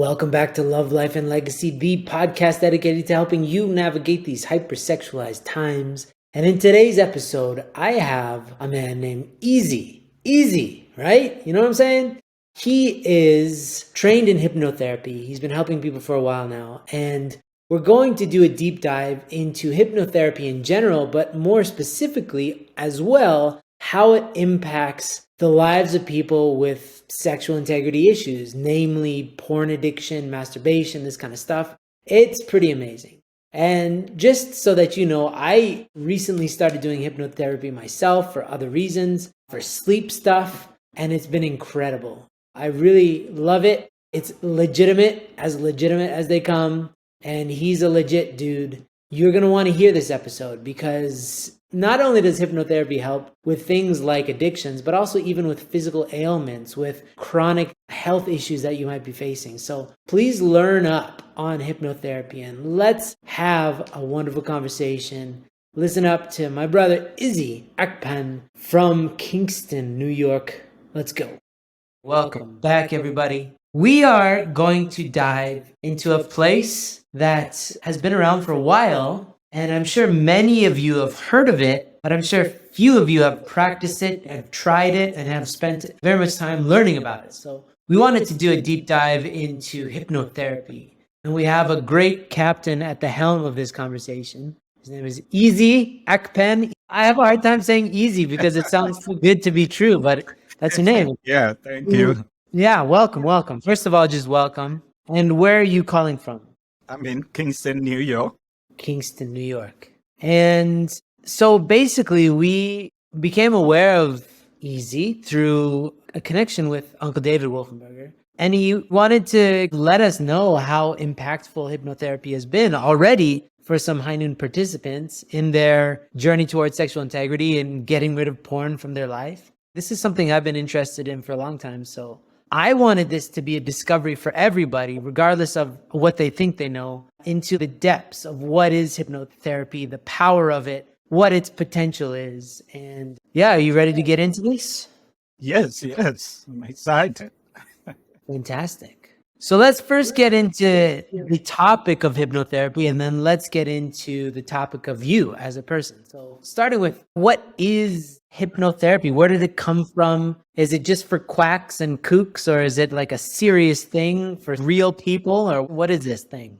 Welcome back to Love, Life, and Legacy, the podcast dedicated to helping you navigate these hypersexualized times. And in today's episode, I have a man named Isie, right? You know what I'm saying? He is trained in hypnotherapy. He's been helping people for a while now. And we're going to do a deep dive into hypnotherapy in general, but more specifically as well, how it impacts the lives of people with sexual integrity issues, namely porn addiction, masturbation, this kind of stuff. It's pretty amazing. And just so that you know, I recently started doing hypnotherapy myself for other reasons, for sleep stuff, and it's been incredible. I really love it. It's legitimate as they come, and he's a legit dude. You're going to want to hear this episode because not only does hypnotherapy help with things like addictions, but also even with physical ailments, with chronic health issues that you might be facing. So please learn up on hypnotherapy and let's have a wonderful conversation. Listen up to my brother Isie Akpan from Kingston, New York. Let's go. Welcome back, everybody. We are going to dive into a place that has been around for a while, and I'm sure many of you have heard of it, but I'm sure few of you have practiced it, have tried it, and have spent very much time learning about it. So we wanted to do a deep dive into hypnotherapy, and we have a great captain at the helm of this conversation. His name is Isie Akpan. I have a hard time saying easy because it sounds too good to be true, but that's your name. Yeah, thank you. Yeah, welcome. First of all, just welcome. And where are you calling from? I'm in Kingston, New York. Kingston, New York. And so basically, we became aware of Isie through a connection with Uncle David Wolfenberger. And he wanted to let us know how impactful hypnotherapy has been already for some High Noon participants in their journey towards sexual integrity and getting rid of porn from their life. This is something I've been interested in for a long time. So I wanted this to be a discovery for everybody, regardless of what they think they know, into the depths of what is hypnotherapy, the power of it, what its potential is. And yeah, are you ready to get into this? Yes, I'm excited. Fantastic. So let's first get into the topic of hypnotherapy, and then let's get into the topic of you as a person. So starting with, what is hypnotherapy? Where did it come from? Is it just for quacks and kooks, or is it like a serious thing for real people, or what is this thing?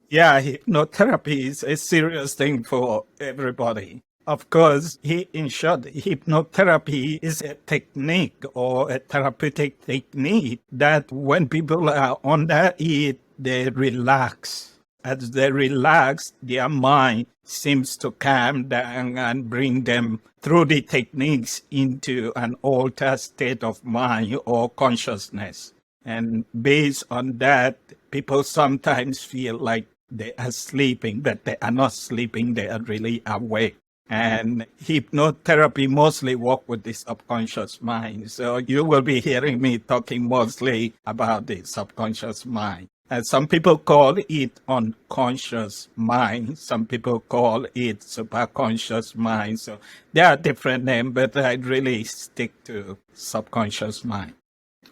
Yeah, hypnotherapy is a serious thing for everybody. Of course, in short, hypnotherapy is a technique or a therapeutic technique that when people are under it, they relax. As they relax, their mind seems to calm down and bring them through the techniques into an altered state of mind or consciousness. And based on that, people sometimes feel like they are sleeping, but they are not sleeping, they are really awake. And hypnotherapy mostly work with the subconscious mind. So you will be hearing me talking mostly about the subconscious mind. And some people call it unconscious mind. Some people call it superconscious mind. So there are different names, but I really stick to subconscious mind.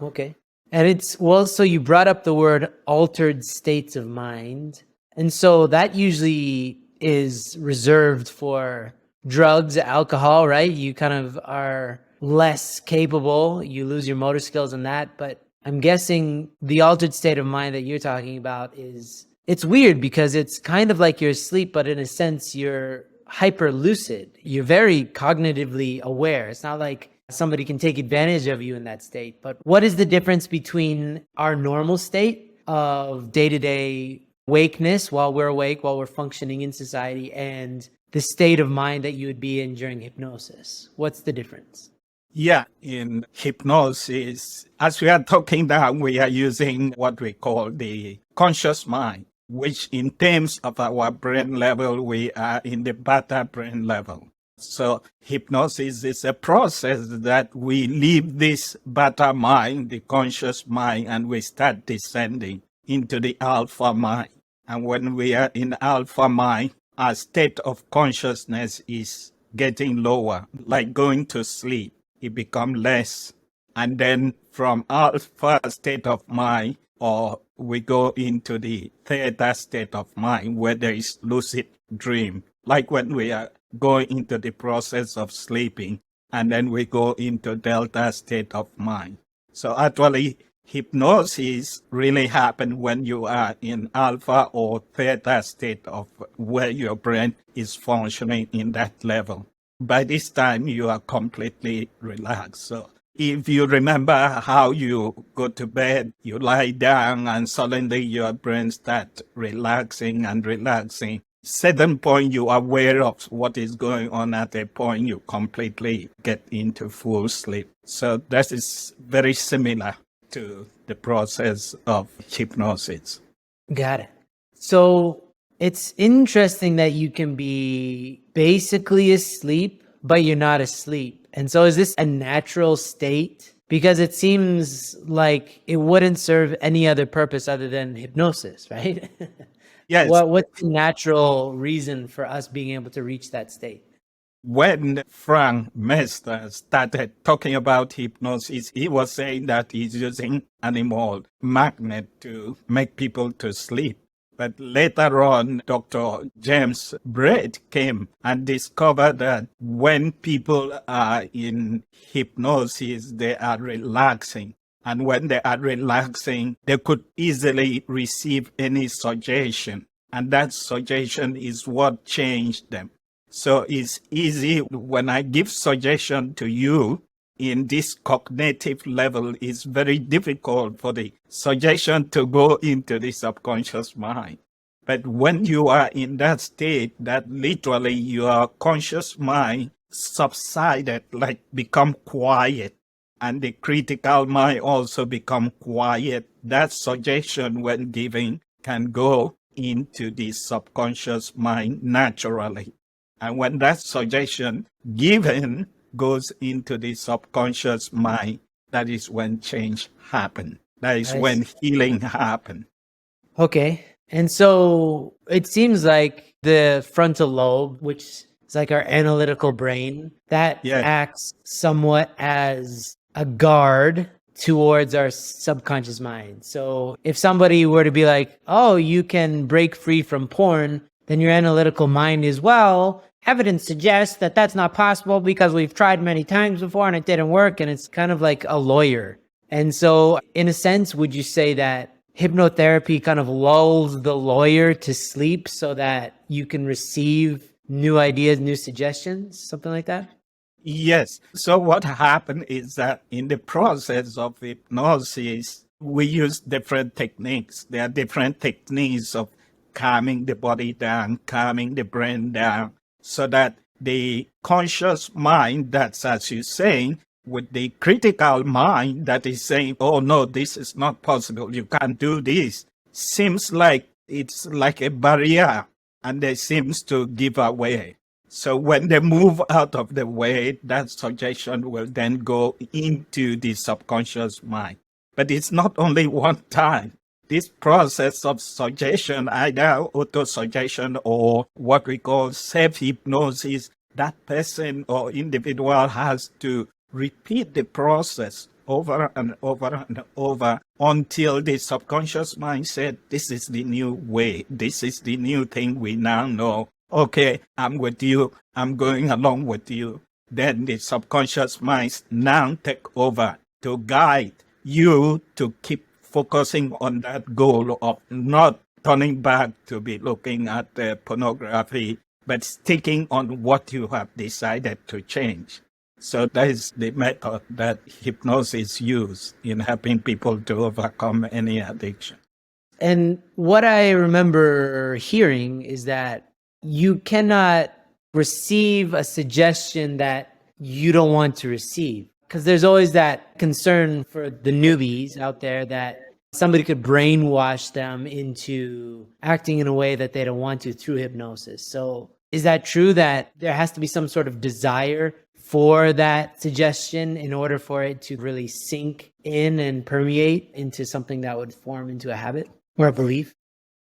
Okay. And it's, well, so you brought up the word altered states of mind. And so that usually is reserved for drugs, alcohol, right? You kind of are less capable. You lose your motor skills in that. But I'm guessing the altered state of mind that you're talking about it's weird because it's kind of like you're asleep, but in a sense, you're hyper lucid. You're very cognitively aware. It's not like somebody can take advantage of you in that state. But what is the difference between our normal state of day-to-day awakeness while we're awake, while we're functioning in society, and the state of mind that you would be in during hypnosis? What's the difference? Yeah, in hypnosis, as we are talking now, we are using what we call the conscious mind, which in terms of our brain level, we are in the beta brain level. So hypnosis is a process that we leave this beta mind, the conscious mind, and we start descending into the alpha mind. And when we are in alpha mind, our state of consciousness is getting lower, like going to sleep. It becomes less. And then from alpha state of mind, or we go into the theta state of mind where there is lucid dream, like when we are going into the process of sleeping, and then we go into delta state of mind. So actually, hypnosis really happens when you are in alpha or theta state of where your brain is functioning in that level. By this time, you are completely relaxed. So if you remember how you go to bed, you lie down and suddenly your brain starts relaxing and relaxing. Certain point you are aware of what is going on. At a point you completely get into full sleep. So that is very similar to the process of hypnosis. Got it. So it's interesting that you can be basically asleep, but you're not asleep. And so is this a natural state? Because it seems like it wouldn't serve any other purpose other than hypnosis, right? Yes. What's the natural reason for us being able to reach that state? When Frank Mester started talking about hypnosis, he was saying that he's using animal magnet to make people to sleep. But later on, Dr. James Braid came and discovered that when people are in hypnosis, they are relaxing. And when they are relaxing, they could easily receive any suggestion. And that suggestion is what changed them. So it's easy when I give suggestion to you in this cognitive level. It's very difficult for the suggestion to go into the subconscious mind. But when you are in that state, that literally your conscious mind subsided, like become quiet, and the critical mind also become quiet. That suggestion when given can go into the subconscious mind naturally. And when that suggestion given goes into the subconscious mind, that is when change happens. That is when healing happens. Okay. And so it seems like the frontal lobe, which is like our analytical brain, that acts somewhat as a guard towards our subconscious mind. So if somebody were to be like, oh, you can break free from porn, then your analytical mind is, well, evidence suggests that that's not possible because we've tried many times before and it didn't work. And it's kind of like a lawyer. And so in a sense, would you say that hypnotherapy kind of lulls the lawyer to sleep so that you can receive new ideas, new suggestions, something like that? Yes. So what happened is that in the process of hypnosis, we use different techniques. There are different techniques of calming the body down, calming the brain down, so that the conscious mind, that's as you're saying, with the critical mind that is saying, oh no, this is not possible, you can't do this, seems like it's like a barrier, and they seems to give away. So when they move out of the way, that suggestion will then go into the subconscious mind. But it's not only one time. This process of suggestion, either auto-suggestion or what we call self-hypnosis, that person or individual has to repeat the process over and over and over until the subconscious mind said, this is the new way. This is the new thing we now know. Okay, I'm with you. I'm going along with you. Then the subconscious mind now take over to guide you to keep focusing on that goal of not turning back to be looking at pornography, but sticking on what you have decided to change. So that is the method that hypnosis uses in helping people to overcome any addiction. And what I remember hearing is that you cannot receive a suggestion that you don't want to receive. Because there's always that concern for the newbies out there that somebody could brainwash them into acting in a way that they don't want to through hypnosis. So is that true that there has to be some sort of desire for that suggestion in order for it to really sink in and permeate into something that would form into a habit or a belief?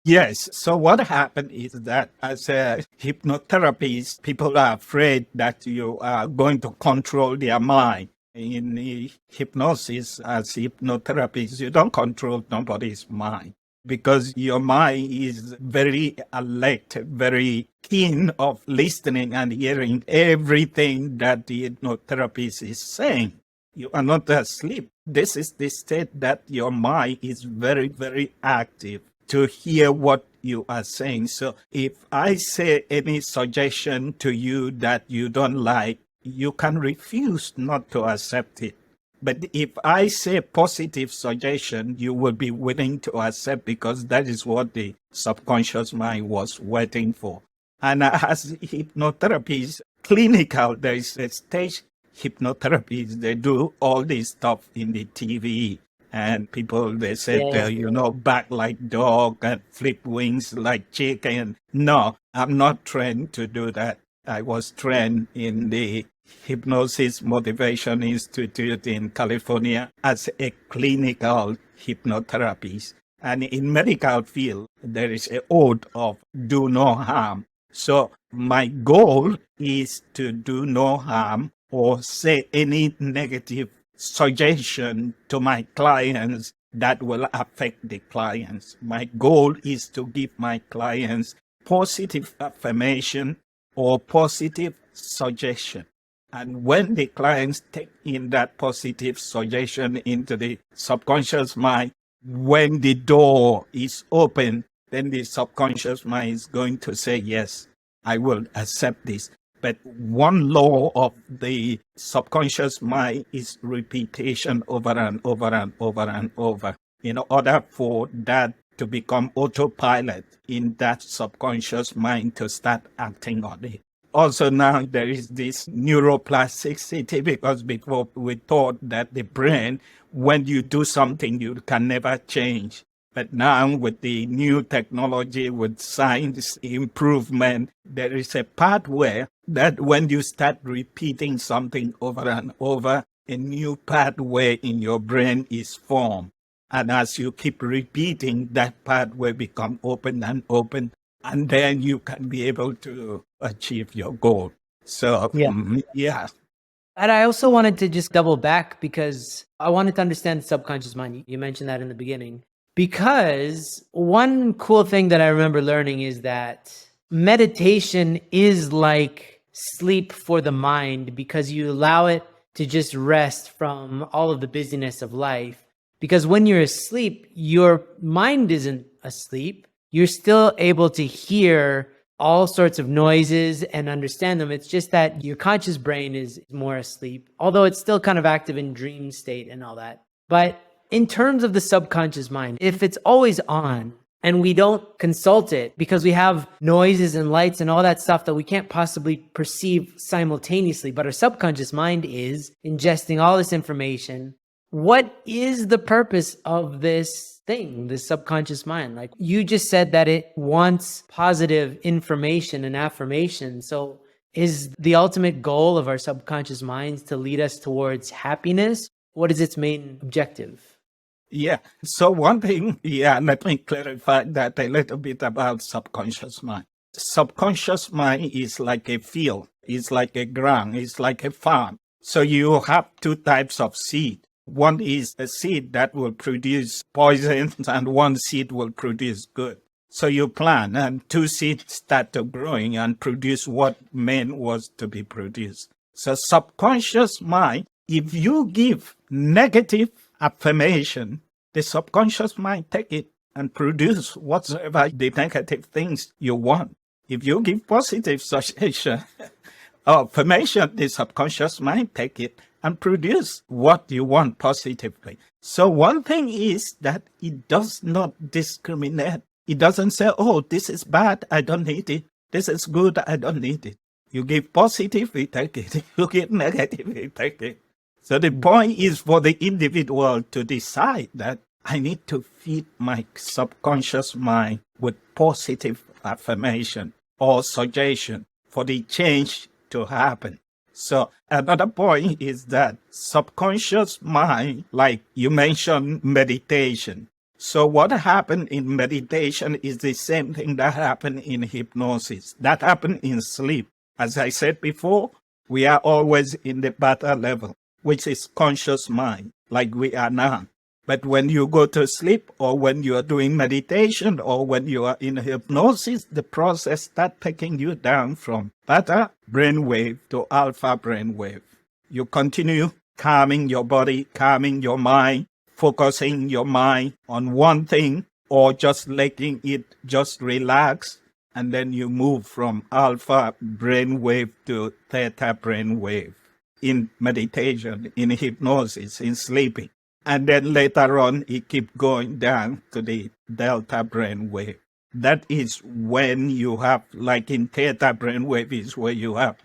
Yes. So what happened is that as a hypnotherapist, people are afraid that you are going to control their mind. in the hypnosis as hypnotherapist, you don't control nobody's mind because your mind is very alert, very keen of listening and hearing everything that the hypnotherapist is saying. You are not asleep. This is the state that your mind is very, very active to hear what you are saying. So if I say any suggestion to you that you don't like, you can refuse not to accept it. But if I say positive suggestion, you will be willing to accept because that is what the subconscious mind was waiting for. And as hypnotherapy is clinical, there is a stage hypnotherapists, they do all this stuff in the TV. And people, they said, back like dog and flip wings like chicken. No, I'm not trained to do that. I was trained in the Hypnosis Motivation Institute in California as a clinical hypnotherapist. And in medical field, there is a oath of do no harm. So my goal is to do no harm or say any negative suggestion to my clients that will affect the clients. My goal is to give my clients positive affirmation or positive suggestion. And when the clients take in that positive suggestion into the subconscious mind, when the door is open, then the subconscious mind is going to say, yes, I will accept this. But one law of the subconscious mind is repetition over and over and over and over in order for that to become autopilot in that subconscious mind to start acting on it. Also now there is this neuroplasticity because before we thought that the brain, when you do something, you can never change. But now with the new technology, with science improvement, there is a pathway that when you start repeating something over and over, a new pathway in your brain is formed. And as you keep repeating, that pathway become open and open, and then you can be able to achieve your goal. So, yeah. And I also wanted to just double back because I wanted to understand the subconscious mind. You mentioned that in the beginning. Because one cool thing that I remember learning is that meditation is like sleep for the mind because you allow it to just rest from all of the busyness of life. Because when you're asleep, your mind isn't asleep. You're still able to hear all sorts of noises and understand them. It's just that your conscious brain is more asleep, although it's still kind of active in dream state and all that. But in terms of the subconscious mind, if it's always on and we don't consult it because we have noises and lights and all that stuff that we can't possibly perceive simultaneously, but our subconscious mind is ingesting all this information, what is the purpose of this thing, this subconscious mind? Like you just said that it wants positive information and affirmation. So is the ultimate goal of our subconscious minds to lead us towards happiness? What is its main objective? Yeah. So one thing, let me clarify that a little bit about subconscious mind. Subconscious mind is like a field. It's like a ground. It's like a farm. So you have two types of seed. One is a seed that will produce poison and one seed will produce good. So you plant and two seeds start to growing and produce what meant was to be produced. So subconscious mind, if you give negative affirmation, the subconscious mind take it and produce whatsoever the negative things you want. If you give positive suggestion, affirmation, the subconscious mind take it and produce what you want positively. So one thing is that it does not discriminate. It doesn't say, oh, this is bad, I don't need it. This is good, I don't need it. You give positive, we take it. You give negative, we take it. So the point is for the individual to decide that I need to feed my subconscious mind with positive affirmation or suggestion for the change to happen. So another point is that subconscious mind, like you mentioned, meditation. So what happened in meditation is the same thing that happened in hypnosis. That happened in sleep. As I said before, we are always in the beta level. which is conscious mind, like we are now. But when you go to sleep, or when you are doing meditation, or when you are in hypnosis, the process starts taking you down from beta brainwave to alpha brainwave. You continue calming your body, calming your mind, focusing your mind on one thing, or just letting it just relax. And then you move from alpha brainwave to theta brainwave in meditation, in hypnosis, in sleeping. And then later on, it keeps going down to the delta brainwave. That is when you have, like in theta brainwave, is where you have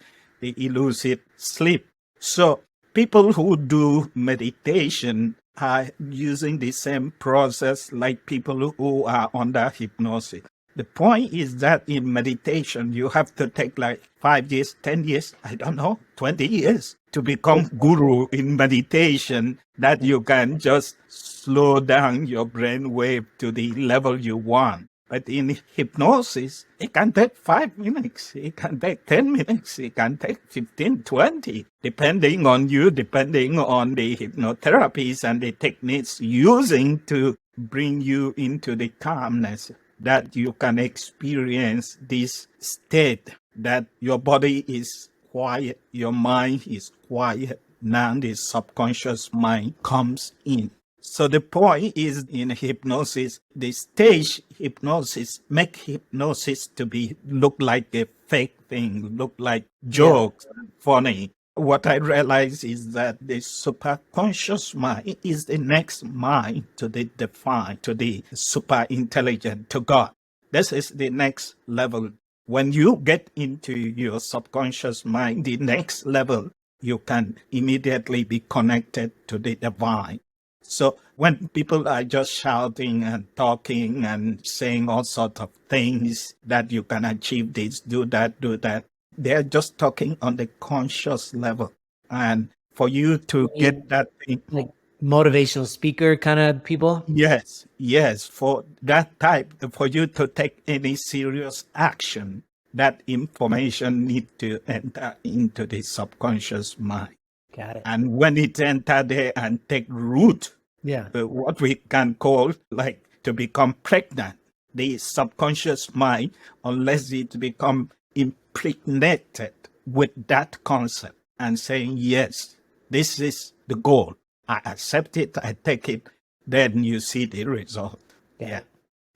the elusive sleep. So people who do meditation are using the same process like people who are under hypnosis. The point is that in meditation, you have to take like 5 years, 10 years, I don't know, 20 years to become guru in meditation, that you can just slow down your brain wave to the level you want. But in hypnosis, it can take 5 minutes, it can take 10 minutes, it can take 15, 20, depending on you, depending on the hypnotherapies and the techniques using to bring you into the calmness that you can experience this state that your body is quiet, your mind is quiet. Now the subconscious mind comes in. So the point is, in hypnosis, the stage hypnosis make hypnosis to be look like a fake thing, look like jokes, funny. What I realize is that the superconscious mind is the next mind to the divine, to the super intelligent, to God. This is the next level. When you get into your subconscious mind, the next level, you can immediately be connected to the divine. So when people are just shouting and talking and saying all sorts of things that you can achieve this, do that, they're just talking on the conscious level. And for you to get that thing, Like motivational speaker kind of people? yes, for that type, for you to take any serious action, that information need to enter into the subconscious mind. Got it. And when it enter there and take root, Yeah. what we can call like to become pregnant, the subconscious mind, unless it become impregnated with that concept and saying, yes, this is the goal. I accept it, I take it, then you see the result. Yeah.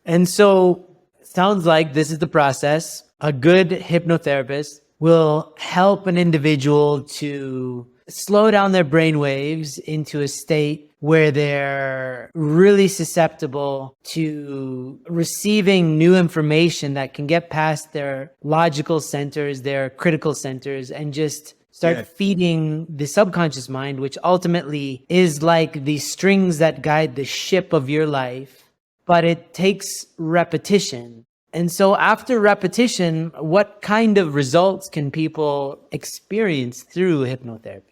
And so sounds like this is the process. A good hypnotherapist will help an individual to slow down their brain waves into a state where they're really susceptible to receiving new information that can get past their logical centers, their critical centers, and just start feeding the subconscious mind, which ultimately is like the strings that guide the ship of your life. But it takes repetition. And so after repetition, what kind of results can people experience through hypnotherapy?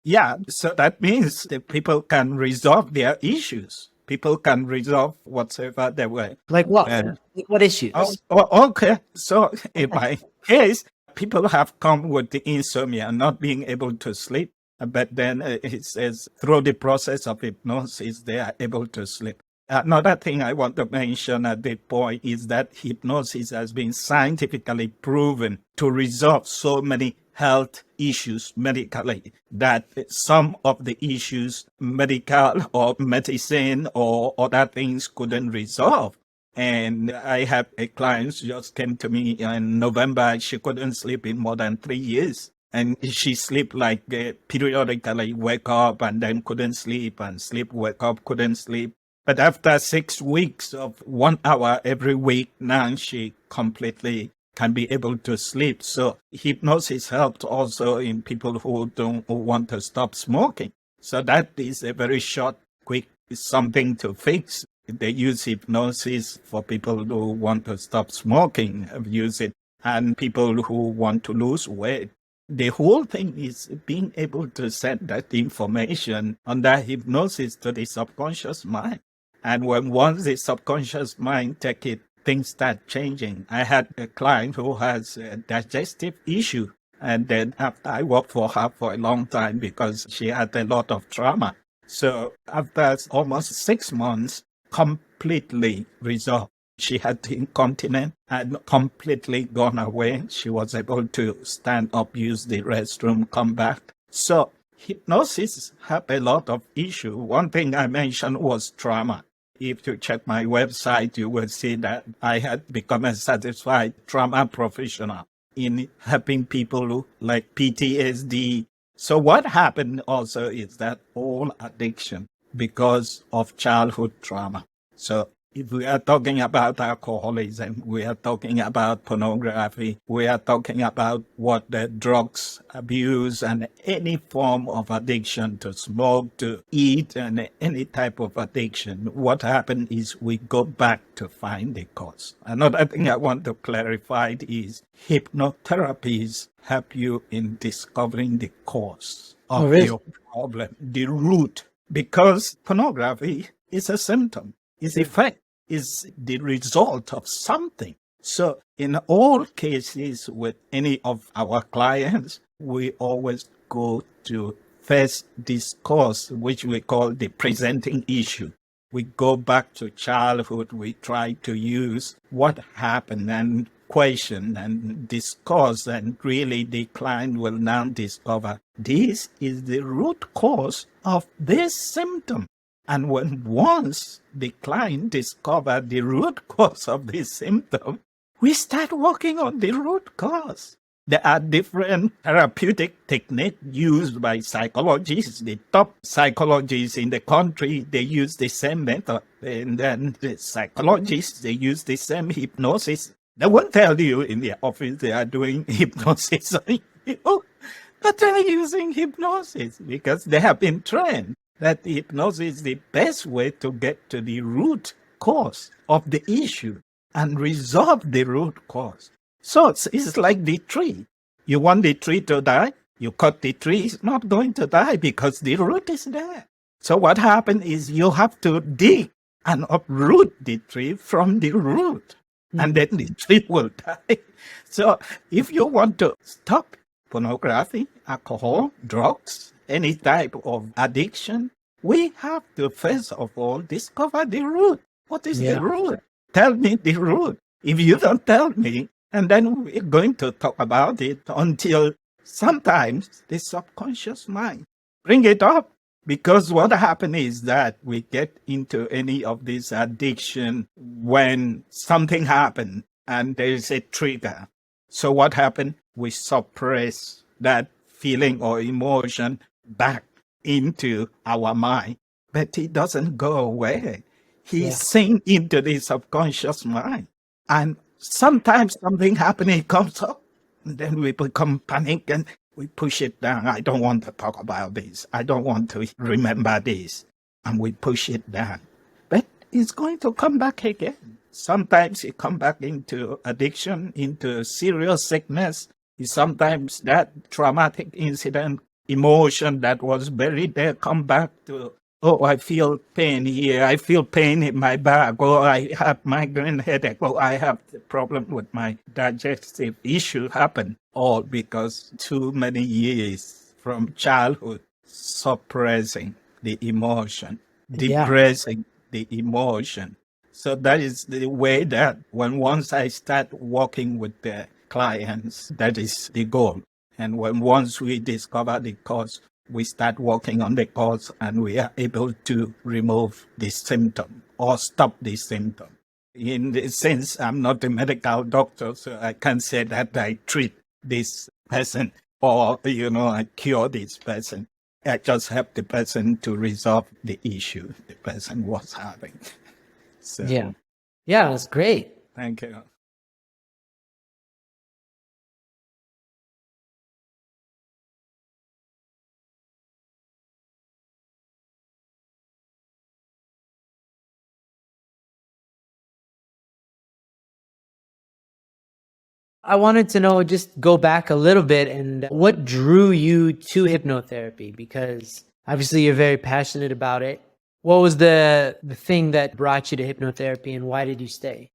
Yeah, so that means that people can resolve their issues. People can resolve whatsoever they were. Like what? Like what issues? Okay. So in my case, people have come with the insomnia, not being able to sleep. But then it says through the process of hypnosis, they are able to sleep. Another thing I want to mention at this point is that hypnosis has been scientifically proven to resolve so many health issues medically that some of the issues medical or medicine or other things couldn't resolve. And I have a client who just came to me in November. She couldn't sleep in more than 3 years. And she sleep like periodically, wake up and then couldn't sleep, and sleep, wake up, couldn't sleep. But after 6 weeks of 1 hour every week, now she completely can be able to sleep. So hypnosis helped also in people who want to stop smoking. So that is a very short, quick something to fix. They use hypnosis for people who want to stop smoking, use it, and people who want to lose weight. The whole thing is being able to send that information under hypnosis to the subconscious mind. And once the subconscious mind take it, things start changing. I had a client who has a digestive issue, And then after I worked for her for a long time because she had a lot of trauma. So after almost 6 months, completely resolved. She had incontinence and completely gone away. She was able to stand up, use the restroom, come back. So hypnosis had a lot of issue. One thing I mentioned was trauma. If you check my website, you will see that I had become a certified trauma professional in helping people who like PTSD. So what happened also is that all addiction because of childhood trauma. So if we are talking about alcoholism, we are talking about pornography, we are talking about what the drugs abuse and any form of addiction to smoke, to eat, and any type of addiction. What happened is we go back to find the cause. Another thing I want to clarify is hypnotherapies help you in discovering the cause Oh, of really? your problem, the root, because pornography is a symptom. Its effect is the result of something. So in all cases with any of our clients, we always go to first discourse, which we call the presenting issue. We go back to childhood. We try to use what happened and question and discuss, and really the client will now discover this is the root cause of this symptom. And when once the client discovers the root cause of this symptom, we start working on the root cause. There are different therapeutic techniques used by psychologists. The top psychologists in the country, they use the same method. And then the psychologists, they use the same hypnosis. They won't tell you in their office they are doing hypnosis. But they're using hypnosis because they have been trained that hypnosis is the best way to get to the root cause of the issue and resolve the root cause. So it's like the tree. You want the tree to die, you cut the tree, it's not going to die because the root is there. So what happens is you have to dig and uproot the tree from the root, and then the tree will die. So if you want to stop pornography, alcohol, drugs, any type of addiction, we have to first of all discover the root. What is the root? Tell me the root. If you don't tell me, and then we're going to talk about it until sometimes the subconscious mind bring it up. Because what happens is that we get into any of this addiction when something happened and there is a trigger. So what happened? We suppress that feeling or emotion back into our mind, but it doesn't go away. He sinks into the subconscious mind. And sometimes something happens, it comes up, and then we become panic and we push it down. I don't want to talk about this. I don't want to remember this. And we push it down. But it's going to come back again. Sometimes it comes back into addiction, into serious sickness. Sometimes that traumatic incident, emotion that was buried there, come back to, oh, I feel pain here. I feel pain in my back. Oh, I have migraine headache. Oh, I have the problem with my digestive issue happen. All because too many years from childhood suppressing the emotion, depressing the emotion. So that is the way that once I start working with the clients, that is the goal. And once we discover the cause, we start working on the cause and we are able to remove the symptom or stop the symptom. In the sense, I'm not a medical doctor, so I can't say that I treat this person or, I cure this person. I just help the person to resolve the issue the person was having. So, Yeah, that's great. Thank you. I wanted to know, just go back a little bit, and what drew you to hypnotherapy? Because obviously you're very passionate about it. What was the thing that brought you to hypnotherapy, and why did you stay?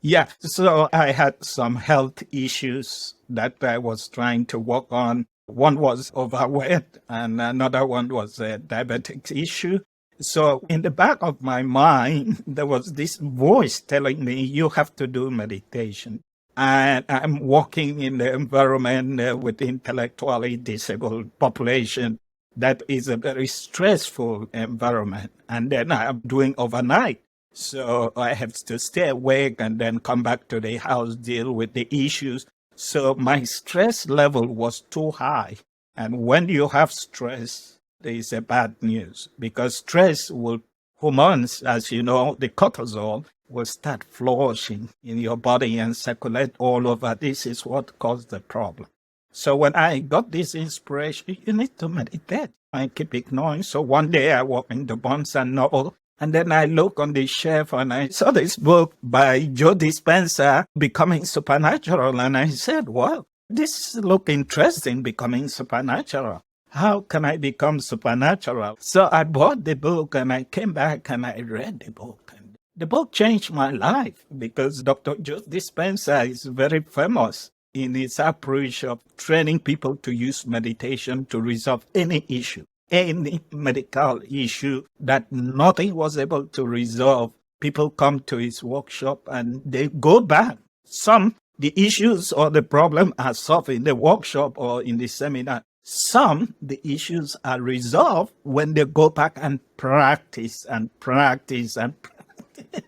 Yeah, so I had some health issues that I was trying to work on. One was overweight, and another one was a diabetic issue. So in the back of my mind, there was this voice telling me, you have to do meditation. And I'm working in the environment with intellectually disabled population. That is a very stressful environment. And then I'm doing overnight. So I have to stay awake and then come back to the house, deal with the issues. So my stress level was too high. And when you have stress, there is a bad news because stress will, hormones, as you know, the cortisol will start flourishing in your body and circulate all over. This is what caused the problem. So when I got this inspiration, you need to meditate. I keep ignoring. So one day I walk into Barnes and Noble, and then I look on the shelf and I saw this book by Joe Dispenza, Becoming Supernatural. And I said, well, this look interesting, Becoming Supernatural. How can I become supernatural? So I bought the book and I came back and I read the book. And the book changed my life because Dr. Joe Dispenza is very famous in its approach of training people to use meditation to resolve any issue, any medical issue that nothing was able to resolve. People come to his workshop and they go back. Some, the issues or the problem are solved in the workshop or in the seminar. Some, the issues are resolved when they go back and practice and practice and practice.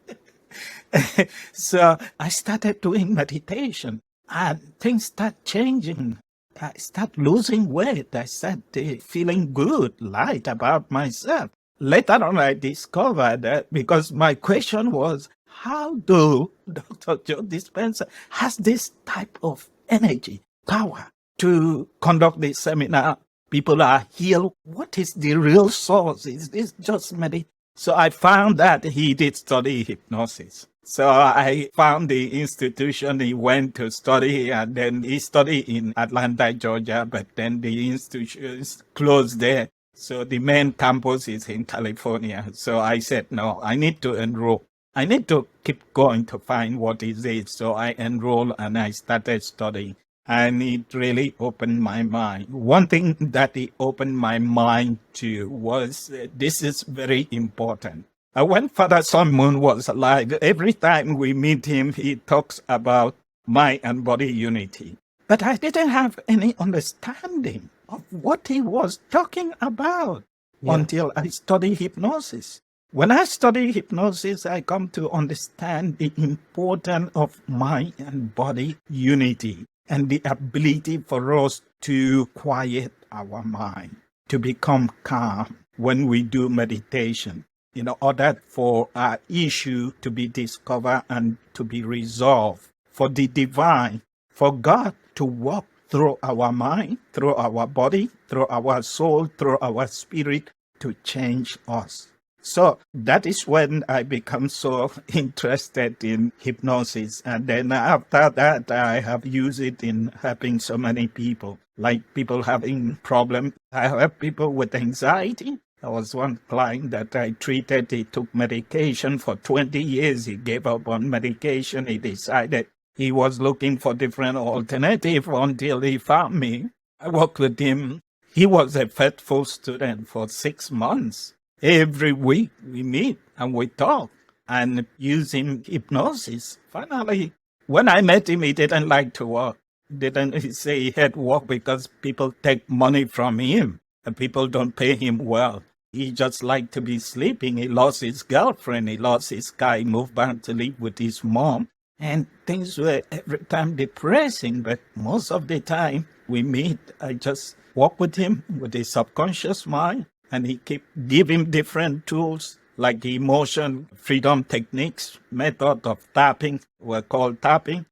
So I started doing meditation and things start changing. I start losing weight. I start feeling good, light about myself. Later on, I discovered that because my question was, how do Dr. Joe Dispenza has this type of energy, power to conduct this seminar? People are healed. What is the real source? Is this just meditation? So I found that he did study hypnosis. So I found the institution he went to study, and then he studied in Atlanta, Georgia, but then the institution is closed there. So the main campus is in California. So I said, no, I need to enroll. I need to keep going to find what is it. So I enrolled and I started studying. And it really opened my mind. One thing that it opened my mind to was this is very important. When Father Sun Moon was alive, every time we meet him, he talks about mind and body unity. But I didn't have any understanding of what he was talking about until I studied hypnosis. When I study hypnosis, I come to understand the importance of mind and body unity and the ability for us to quiet our mind, to become calm when we do meditation, in order for our issue to be discovered and to be resolved, for the divine, for God to walk through our mind, through our body, through our soul, through our spirit to change us. So that is when I become so interested in hypnosis. And then after that, I have used it in helping so many people, like people having problems. I have people with anxiety. There was one client that I treated. He took medication for 20 years. He gave up on medication. He decided he was looking for different alternatives until he found me. I worked with him. He was a faithful student for 6 months. Every week we meet and we talk and using hypnosis. Finally, when I met him, he didn't like to work. Didn't say he had work because people take money from him and people don't pay him well. He just liked to be sleeping. He lost his girlfriend. He lost his car. He moved back to live with his mom. And things were every time depressing. But most of the time we meet, I just walk with him with his subconscious mind. And he keep giving different tools like emotion freedom techniques, method of tapping, were called tapping,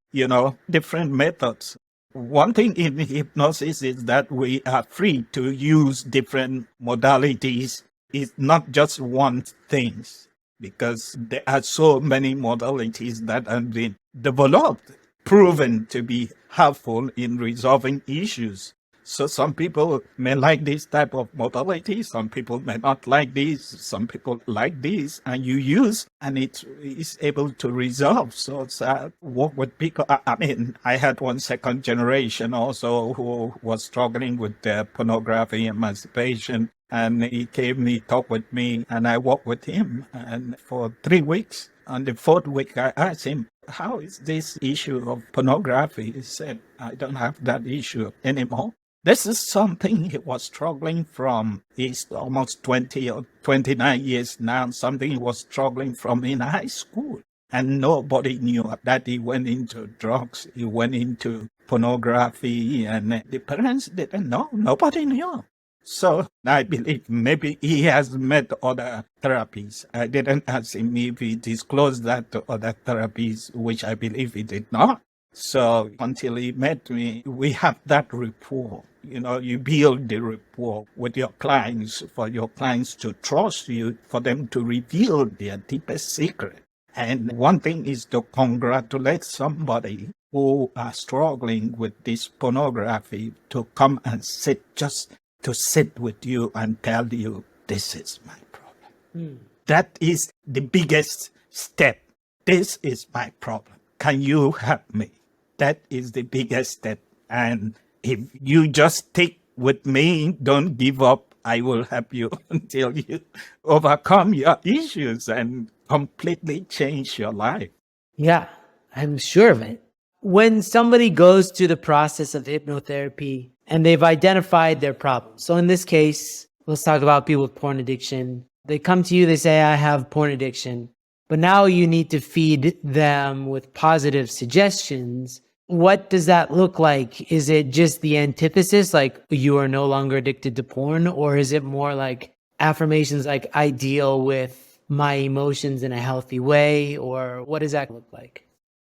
different methods. One thing in hypnosis is that we are free to use different modalities. It's not just one thing, because there are so many modalities that have been developed, proven to be helpful in resolving issues. So some people may like this type of modality, some people may not like this, some people like this, and you use, and it is able to resolve. So it's work with people. I mean, I had one second generation also who was struggling with pornography and masturbation, and he came, he talked with me, and I worked with him, and for 3 weeks. On the 4th week, I asked him, how is this issue of pornography? He said, I don't have that issue anymore. This is something he was struggling from. He's almost 20 or 29 years now, something he was struggling from in high school. And nobody knew that he went into drugs, he went into pornography, and the parents didn't know. Nobody knew. So I believe maybe he has met other therapies. I didn't ask him if he disclosed that to other therapies, which I believe he did not. So until he met me, we have that rapport. You know, you build the rapport with your clients for your clients to trust you, for them to reveal their deepest secret. And one thing is to congratulate somebody who are struggling with this pornography to come and sit, just to sit with you and tell you, this is my problem. That is the biggest step. This is my problem. Can you help me? That is the biggest step. And if you just stick with me, don't give up, I will help you until you overcome your issues and completely change your life. Yeah, I'm sure of it. When somebody goes through the process of hypnotherapy and they've identified their problem. So in this case, let's talk about people with porn addiction. They come to you, they say, I have porn addiction. But now you need to feed them with positive suggestions. What does that look like? Is it just the antithesis, like you are no longer addicted to porn? Or is it more like affirmations like I deal with my emotions in a healthy way? Or what does that look like?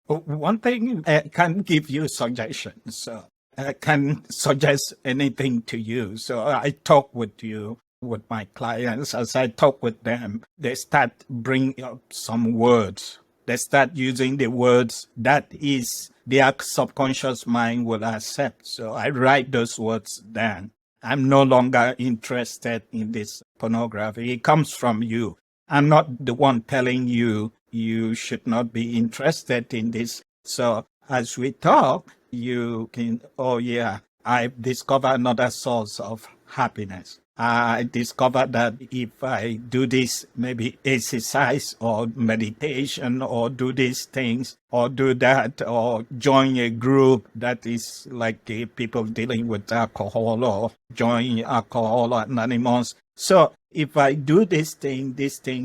One thing, I can give you suggestions. So I can suggest anything to you. So I talk with you, with my clients. As I talk with them, they start bringing up some words. They start using the words that is their subconscious mind will accept. So I write those words down. I'm no longer interested in this pornography. It comes from you. I'm not the one telling you you should not be interested in this. So as we talk, you can, oh yeah, I've discovered another source of happiness. I discovered that if I do this, maybe exercise or meditation or do these things or do that or join a group that is like the people dealing with alcohol or join Alcohol Anonymous. So if I do this thing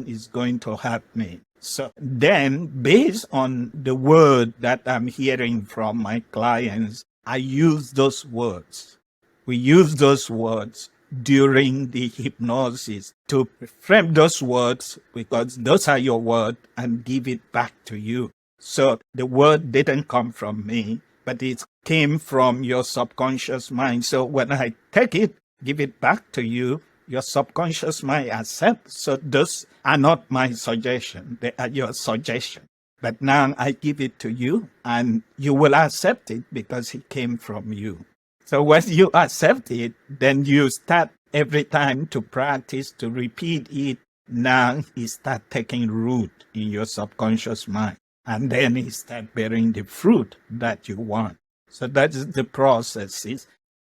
is going to help me. So then based on the word that I'm hearing from my clients, I use those words. We use those words during the hypnosis to frame those words because those are your words and give it back to you. So the word didn't come from me, but it came from your subconscious mind. So when I take it, give it back to you, your subconscious mind accepts. So those are not my suggestion, they are your suggestion. But now I give it to you and you will accept it because it came from you. So when you accept it, then you start every time to practice, to repeat it. Now it start taking root in your subconscious mind. And then it start bearing the fruit that you want. So that is the process.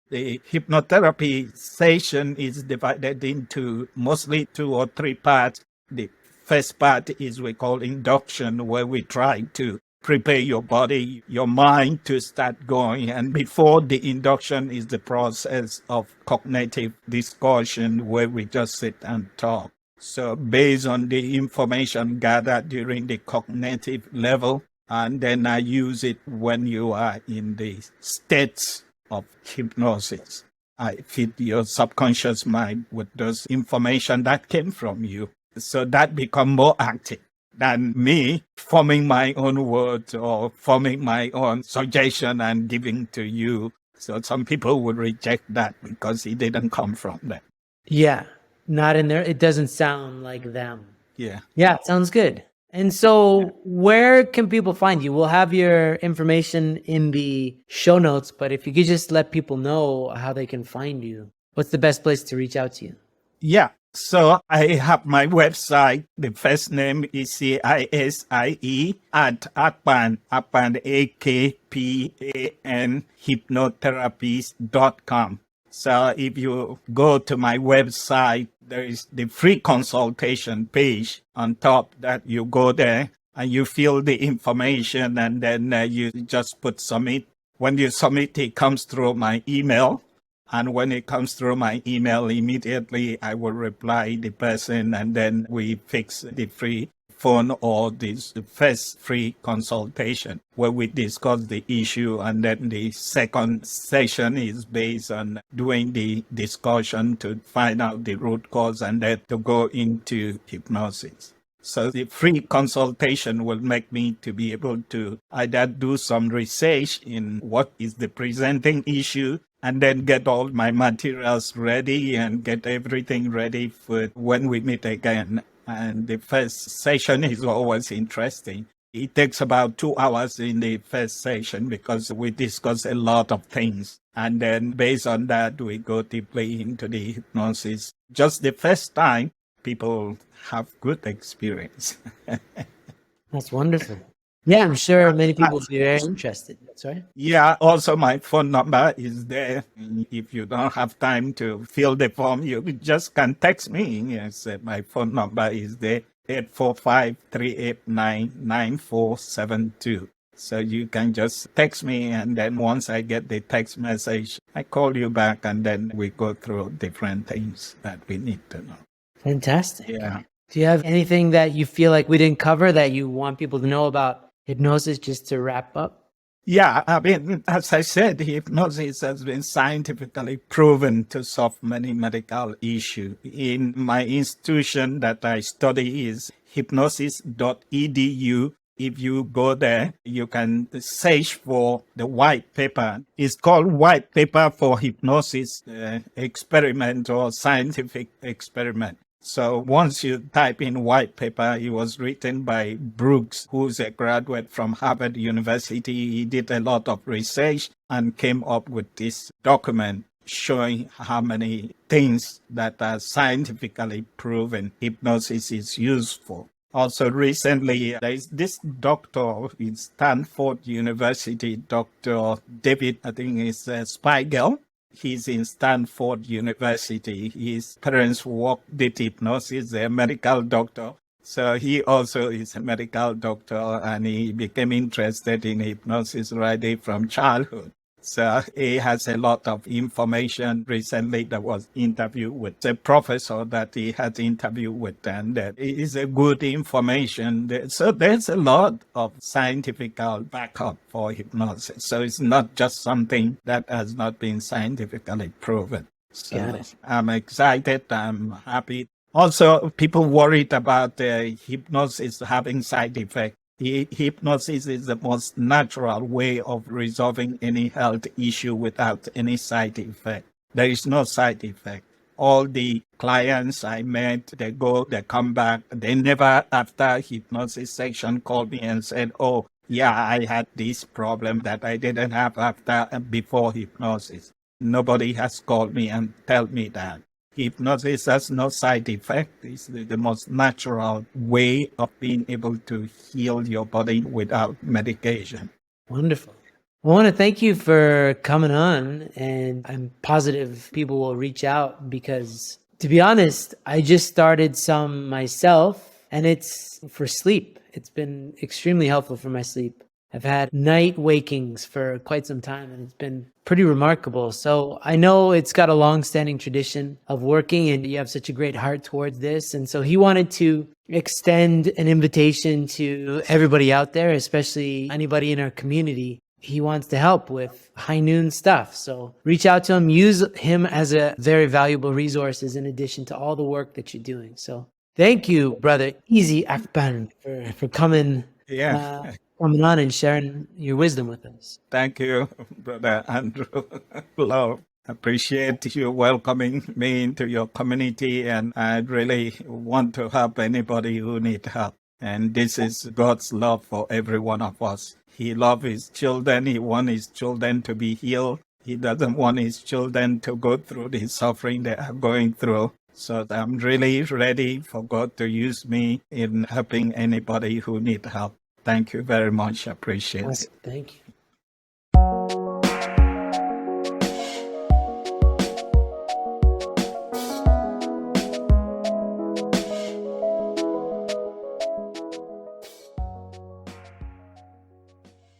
The hypnotherapy session is divided into mostly 2 or 3 parts. The first part is we call induction, where we try to prepare your body, your mind to start going. And before the induction is the process of cognitive discussion, where we just sit and talk. So based on the information gathered during the cognitive level, and then I use it when you are in the states of hypnosis. I feed your subconscious mind with those information that came from you. So that become more active than me forming my own words or forming my own suggestion and giving to you. So some people would reject that because it didn't come from them. Yeah, not in there. It doesn't sound like them. Yeah. Yeah, sounds good. And so where can people find you? We'll have your information in the show notes, but if you could just let people know how they can find you, what's the best place to reach out to you? Yeah. So I have my website. The first name is Isie at Akpan, Akpan, AKPAN, hypnotherapies.com. So if you go to my website, there is the free consultation page on top that you go there and you fill the information and then you just put submit. When you submit, it comes through my email. And when it comes through my email, immediately I will reply the person and then we fix the free phone or this first free consultation where we discuss the issue. And then the second session is based on doing the discussion to find out the root cause and then to go into hypnosis. So the free consultation will make me to be able to either do some research in what is the presenting issue and then get all my materials ready and get everything ready for when we meet again. And the first session is always interesting. It takes about 2 hours in the first session because we discuss a lot of things. And then based on that, we go deeply into the hypnosis. Just the first time, people have good experience. That's wonderful. Yeah, I'm sure many people will be very interested. Sorry? Yeah, also my phone number is there. If you don't have time to fill the form, you just can text me. Yes, my phone number is there, 845-389-9472. So you can just text me, and then once I get the text message, I call you back, and then we go through different things that we need to know. Fantastic. Yeah. Do you have anything that you feel like we didn't cover that you want people to know about hypnosis just to wrap up? Yeah, I mean, as I said, hypnosis has been scientifically proven to solve many medical issues. In my institution that I study is hypnosis.edu. If you go there, you can search for the white paper. It's called White Paper for Hypnosis Experiment or Scientific Experiment. So once you type in white paper, it was written by Brooks, who's a graduate from Harvard University. He did a lot of research and came up with this document showing how many things that are scientifically proven hypnosis is used for. Also recently, there is this doctor in Stanford University, Dr. David, I think is Spiegel. He's in Stanford University. His parents did hypnosis, they're a medical doctor. So he also is a medical doctor and he became interested in hypnosis right from childhood. So he has a lot of information. Recently, there was interview with a professor that he had interviewed with, and it is a good information. So there's a lot of scientific backup for hypnosis. So it's not just something that has not been scientifically proven. So I'm excited. I'm happy. Also, people worried about hypnosis having side effects. Hypnosis is the most natural way of resolving any health issue without any side effect. There is no side effect. All the clients I met, they go, they come back. They never, after hypnosis section, called me and said, oh, yeah, I had this problem that I didn't have before hypnosis. Nobody has called me and tell me that. Hypnosis has no side effect. It's the most natural way of being able to heal your body without medication. Wonderful. I want to thank you for coming on, and I'm positive people will reach out because, to be honest, I just started some myself, and it's for sleep. It's been extremely helpful for my sleep. I've had night wakings for quite some time, and it's been pretty remarkable. So I know it's got a long-standing tradition of working, and you have such a great heart towards this. And so he wanted to extend an invitation to everybody out there, especially anybody in our community. He wants to help with high noon stuff. So reach out to him, use him as a very valuable resource in addition to all the work that you're doing. So thank you, brother Isie Akpan, for coming. Coming on and sharing your wisdom with us. Thank you, Brother Andrew. Love. Appreciate you welcoming me into your community, and I really want to help anybody who needs help. And this is God's love for every one of us. He loves his children. He wants his children to be healed. He doesn't want his children to go through the suffering they are going through. So I'm really ready for God to use me in helping anybody who needs help. Thank you very much. I appreciate it. Thank you.